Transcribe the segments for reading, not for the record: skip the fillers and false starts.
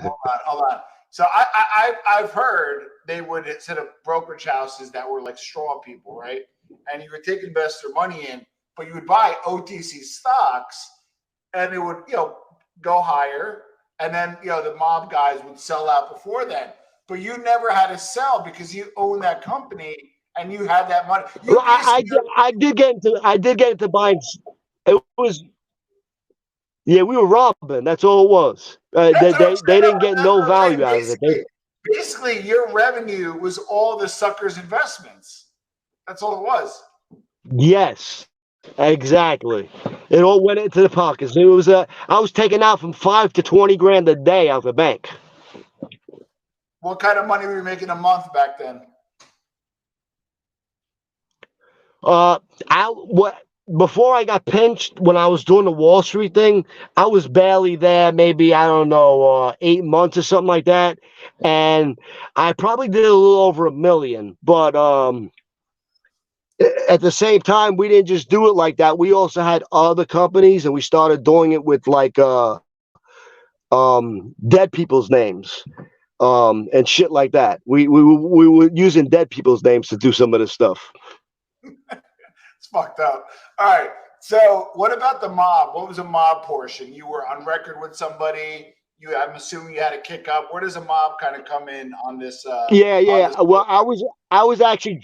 Hold on. So I've heard they would set up brokerage houses that were like straw people, right? And you would take investor money in, but you would buy OTC stocks, and it would go higher, and then the mob guys would sell out before then. But you never had to sell because you own that company and you had that money. Well, I did get into buying. It was. Yeah, we were robbing. That's all it was. They didn't get no value out of it. Basically, your revenue was all the suckers' investments. That's all it was. Yes, exactly. It all went into the pockets. It was I was taking out from $5 to $20 a day out of the bank. What kind of money were you making a month back then? Before I got pinched, when I was doing the Wall Street thing, I was barely there, maybe, I don't know, 8 months or something like that. And I probably did a little over $1 million. But at the same time, we didn't just do it like that. We also had other companies, and we started doing it with like dead people's names and shit like that. We were using dead people's names to do some of this stuff. It's fucked up. All right. So what about the mob? What was the mob portion? You were on record with somebody. I'm assuming you had a kick up. Where does a mob kind of come in on this? Yeah. This well, I was actually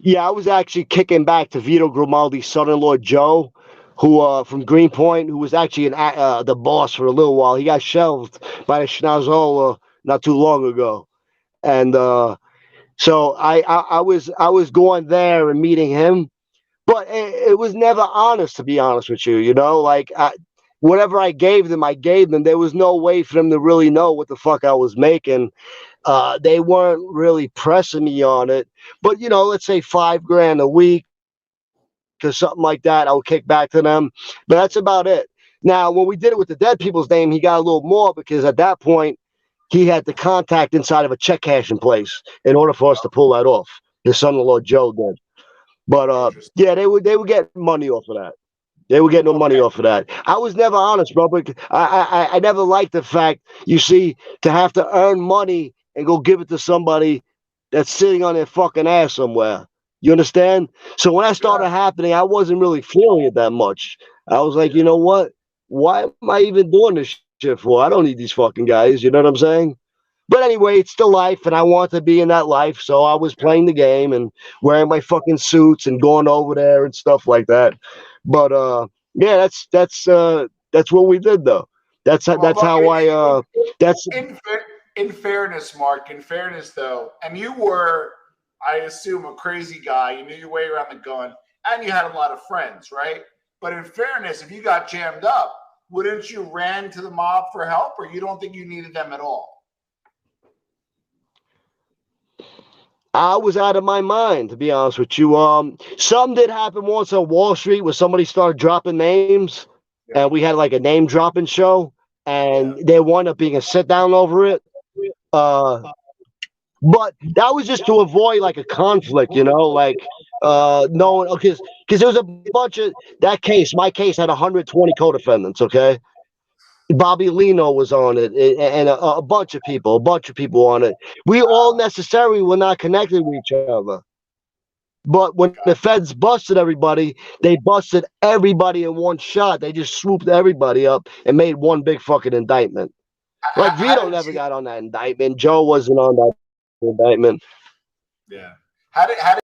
I was actually kicking back to Vito Grimaldi's son-in-law Joe, who from Greenpoint, who was actually the boss for a little while. He got shelved by the Schnazzola not too long ago, and so I was going there and meeting him, but it was never honest, to be honest with you. Like whatever I gave them. There was no way for them to really know what the fuck I was making. They weren't really pressing me on it, but let's say $5,000 a week or something like that, I would kick back to them. But that's about it. Now, when we did it with the dead people's name, he got a little more because at that point he had the contact inside of a check cashing place in order for us to pull that off. His son-in-law Joe did. But yeah, they would get money off of that. They would get no money off of that. I was never honest, bro. But I never liked the fact, you see, to have to earn money and go give it to somebody that's sitting on their fucking ass somewhere. You understand? So when that started happening, I wasn't really feeling it that much. I was like, you know what? Why am I even doing this shit for? I don't need these fucking guys. You know what I'm saying? But anyway, it's still life, and I want to be in that life. So I was playing the game and wearing my fucking suits and going over there and stuff like that. But yeah, that's what we did, though. That's how I. In fairness, Mark. In fairness, though, and you were, I assume, a crazy guy. You knew your way around the gun, and you had a lot of friends, right? But in fairness, if you got jammed up, wouldn't you ran to the mob for help, or you don't think you needed them at all? I was out of my mind, to be honest with you. Some did happen once on Wall Street where somebody started dropping names, and we had like a name dropping show, and there wound up being a sit down over it. But that was just to avoid like a conflict, like no one, because there was a bunch of that case. My case had 120 co-defendants. Okay, Bobby Lino was on it, and a bunch of people on it. We all necessarily were not connected with each other. But when the feds busted everybody, they busted everybody in one shot. They just swooped everybody up and made one big fucking indictment. Like Vito never got on that indictment. Joe wasn't on that indictment. Yeah. How did